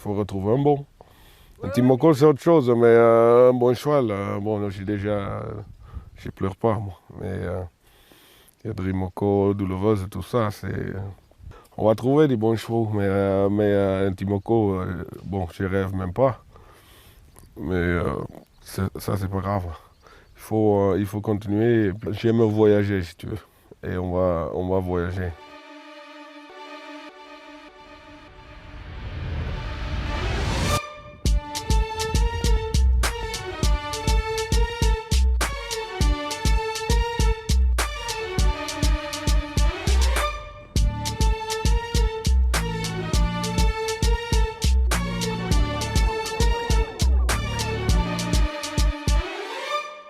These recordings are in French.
faut retrouver un bon. Un Timoko, c'est autre chose, mais un bon cheval, bon, je pleure pas, moi. Mais il y a Drimoko, Douloveuse, tout ça, on va trouver des bons chevaux, mais un Timoko, bon, je rêve même pas. Mais ça, c'est pas grave. Il faut continuer. J'aime voyager, si tu veux. Et on va voyager.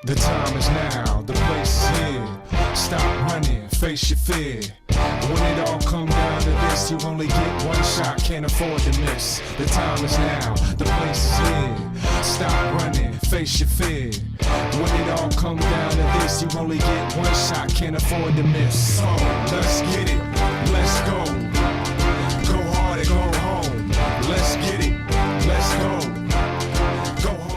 The time is now, the place is here. Stop running, face your fear. When it all comes down to this, you only get one shot, can't afford to miss. The time is now, the place is here. Stop running, face your fear. When it all comes down to this, you only get one shot, can't afford to miss. So let's get it, let's go. Go hard and go home. Let's get it, let's go.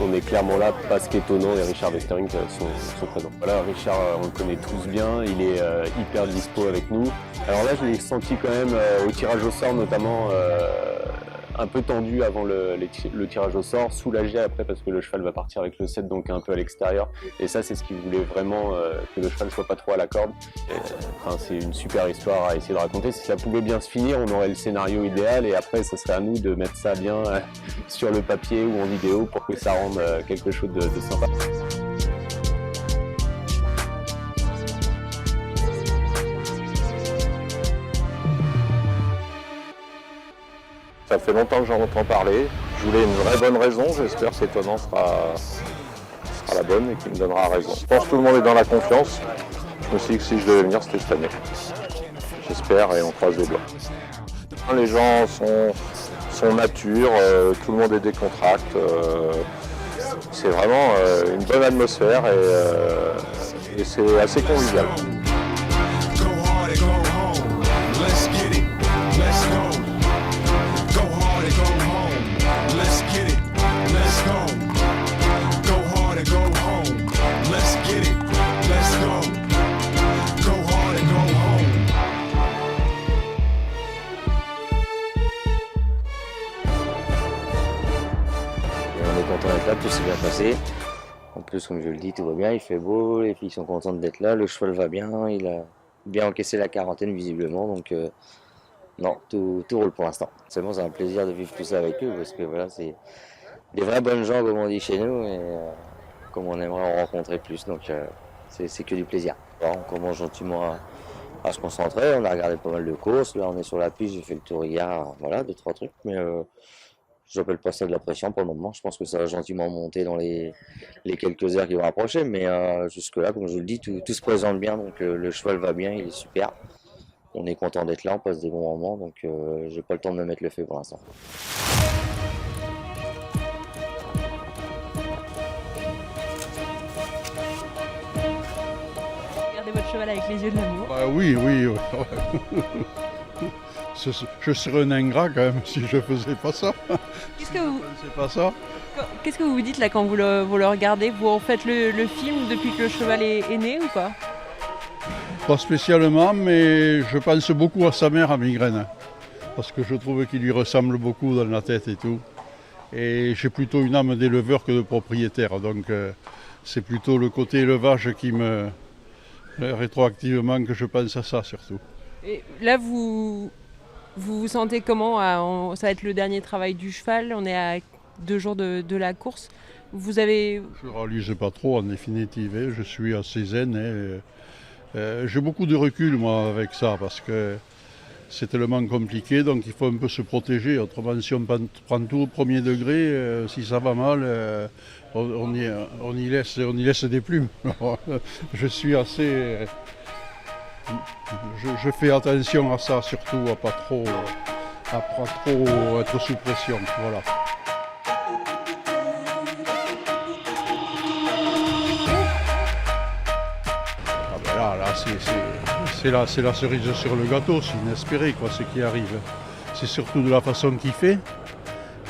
On est clairement là parce qu'Étonnant et Richard Westering sont présents. Voilà, Richard, on le connaît tous bien, il est hyper dispo avec nous. Alors là, je l'ai senti quand même au tirage au sort, notamment un peu tendu avant le tirage au sort, soulagé après parce que le cheval va partir avec le 7, donc un peu à l'extérieur. Et ça, c'est ce qu'il voulait vraiment, que le cheval ne soit pas trop à la corde. C'est une super histoire à essayer de raconter. Si ça pouvait bien se finir, on aurait le scénario idéal et après, ce serait à nous de mettre ça bien sur le papier ou en vidéo pour que ça rende quelque chose de sympa. Ça fait longtemps que j'en entends parler. Je voulais une vraie bonne raison. J'espère que cet étonnant sera la bonne et qu'il me donnera raison. Je pense que tout le monde est dans la confiance. Je me suis dit que si je devais venir, c'était cette année. J'espère et on croise les doigts. Les gens sont matures, tout le monde est décontracté. C'est vraiment une bonne atmosphère et c'est assez convivial. Tout s'est bien passé. En plus, comme je le dis, tout va bien, il fait beau, les filles sont contentes d'être là, le cheval va bien, il a bien encaissé la quarantaine visiblement, donc non, tout roule pour l'instant. C'est bon, c'est un plaisir de vivre tout ça avec eux, parce que voilà, c'est des vrais bonnes gens comme on dit chez nous, et comme on aimerait en rencontrer plus, donc c'est que du plaisir. Alors, on commence gentiment à se concentrer, on a regardé pas mal de courses, là on est sur la piste, j'ai fait le tour hier, voilà, 2-3 trucs, mais j'appelle pas ça de la pression pour le moment. Je pense que ça va gentiment monter dans les quelques heures qui vont approcher. Mais jusque-là, comme je vous le dis, tout se présente bien. Donc le cheval va bien, il est super. On est content d'être là, on passe des bons moments. Donc j'ai pas le temps de me mettre le feu pour l'instant. Regardez votre cheval avec les yeux de l'amour. Bah oui. Je serais un ingrat quand même si je faisais pas ça. Qu'est-ce que vous vous dites là quand vous le regardez? Vous en faites le film depuis que le cheval est né ou pas? Pas spécialement, mais je pense beaucoup à sa mère à Migraine. Parce que je trouve qu'il lui ressemble beaucoup dans la tête et tout. Et j'ai plutôt une âme d'éleveur que de propriétaire. Donc c'est plutôt le côté élevage qui me... rétroactivement que je pense à ça surtout. Et là vous vous sentez comment? Ça va être le dernier travail du cheval, on est à 2 jours de la course. Vous avez... Je ne réalise pas trop en définitive, je suis assez zen. J'ai beaucoup de recul moi avec ça parce que c'est tellement compliqué, donc il faut un peu se protéger. Autrement, si on prend tout au premier degré, si ça va mal, on y laisse des plumes. Je suis assez... Je fais attention à ça, surtout à pas trop être sous pression. Voilà. Ah ben là, c'est la cerise sur le gâteau, c'est inespéré quoi, ce qui arrive. C'est surtout de la façon qu'il fait.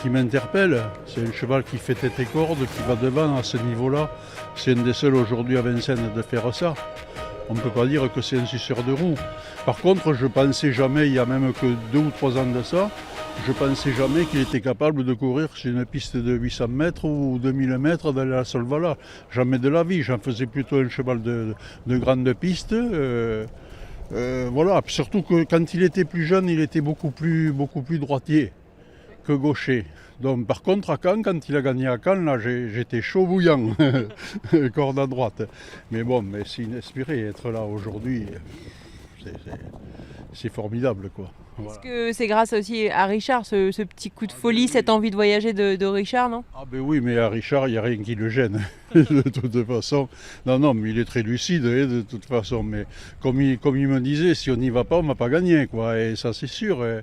qui m'interpelle. C'est un cheval qui fait tête et corde, qui va devant à ce niveau-là. C'est un des seuls aujourd'hui à Vincennes de faire ça. On ne peut pas dire que c'est un suceur de roue. Par contre, je pensais jamais, il y a même que 2 ou 3 ans de ça, je pensais jamais qu'il était capable de courir sur une piste de 800 mètres ou 2000 mètres dans la Solvala. Jamais de la vie, j'en faisais plutôt un cheval de grande piste. Voilà, surtout que quand il était plus jeune, il était beaucoup plus droitier que gaucher. Donc, par contre, à Caen, quand il a gagné à Caen, là, j'étais chaud bouillant, corde à droite. Mais bon, mais c'est inespéré, être là aujourd'hui, c'est formidable, quoi. Voilà. Est-ce que c'est grâce aussi à Richard, ce petit coup de folie, cette envie de voyager de Richard, non? Ah ben oui, mais à Richard, il n'y a rien qui le gêne, de toute façon. Non, mais il est très lucide, hein, de toute façon. Mais comme il me disait, si on n'y va pas, on ne va pas gagner, quoi. Et ça, c'est sûr. Et...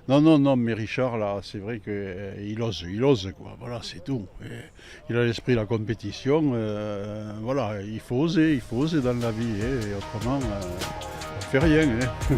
Non, mais Richard, là, c'est vrai qu'il ose, quoi. Voilà, c'est tout. Et il a l'esprit de la compétition. Voilà, il faut oser dans la vie. Hein, et autrement, on ne fait rien. Hein.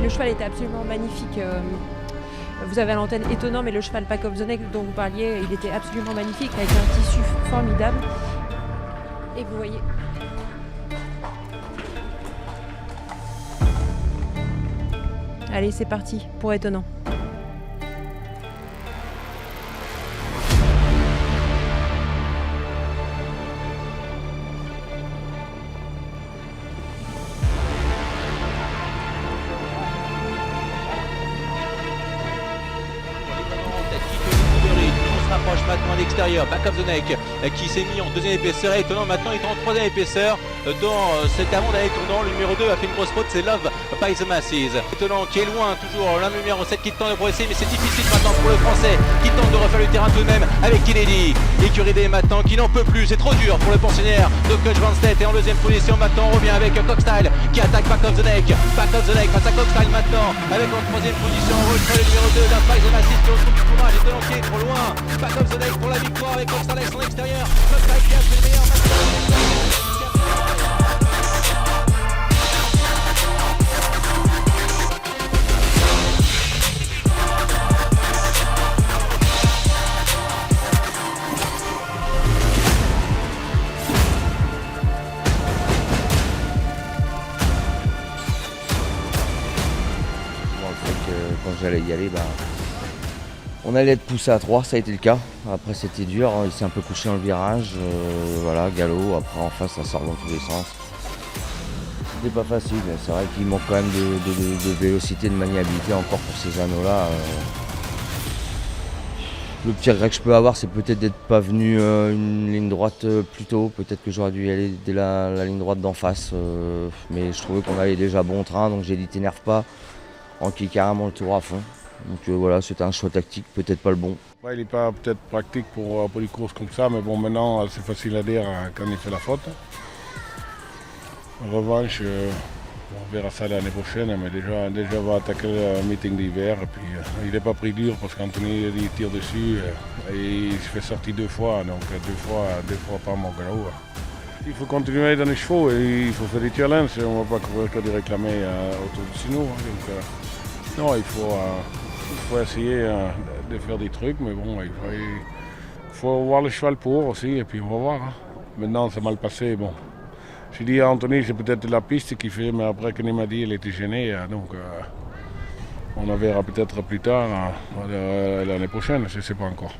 Le cheval était absolument magnifique. Vous avez à l'antenne étonnant, mais le cheval Pack of the Neck dont vous parliez, il était absolument magnifique, avec un tissu formidable. Et vous voyez... Allez, c'est parti pour étonnant. On se rapproche maintenant en extérieur. Back of the neck qui s'est mis en deuxième épaisseur. Étonnant, maintenant il est en troisième épaisseur dans cet avant d'aller tournant. Le numéro 2 a fait une grosse faute, c'est Love by the Masses. Étonnant qui est loin, toujours l'un numéro 7 qui tente de progresser, mais c'est difficile maintenant pour le français qui tente de refaire le terrain tout de même avec Kennedy. L'écurie des maintenant qui n'en peut plus, c'est trop dur pour le pensionnaire de Coach Van Stedt. Et en deuxième position maintenant on revient avec Cockstyle qui attaque Back of the neck. Back of the neck face à Cockstyle maintenant avec en troisième position en retrait le numéro 2 Love by the Masses qui retrouve du courage. Étonnant qui est trop loin. Back of the neck pour la victoire avec Cockstyle à son extérieur. Cockstyle qui a fait le meilleur maintenant. Quand j'allais y aller, on allait être poussé à 3, ça a été le cas. Après c'était dur, hein, il s'est un peu couché dans le virage, voilà, galop, après en face ça sort dans tous les sens. C'était pas facile, c'est vrai qu'il manque quand même de vélocité, de maniabilité encore pour ces anneaux-là. Le petit regret que je peux avoir, c'est peut-être d'être pas venu une ligne droite plus tôt. Peut-être que j'aurais dû y aller dès la ligne droite d'en face. Mais je trouvais qu'on allait déjà bon train, donc j'ai dit t'énerve pas. Enquille carrément le tour à fond. Donc voilà, c'était un choix tactique, peut-être pas le bon. Ouais, il n'est pas peut-être pratique pour des courses comme ça, mais bon, maintenant c'est facile à dire quand il fait la faute. En revanche, on verra ça l'année prochaine, mais déjà on va attaquer le meeting d'hiver. Et puis il n'est pas pris dur parce qu'Anthony il tire dessus et il se fait sortir 2 fois, donc deux fois par mon galop. Il faut continuer dans les chevaux et il faut faire des challenges, on ne va pas courir que de réclamer autour de Sino. Non, il faut essayer de faire des trucs, mais bon, il faut voir le cheval pour aussi, et puis on va voir. Hein. Maintenant, c'est mal passé. Bon. J'ai dit à Anthony, c'est peut-être la piste qu'il fait, mais après, quand il m'a dit, il était gêné. Donc, on en verra peut-être plus tard, l'année prochaine, je ne sais pas encore.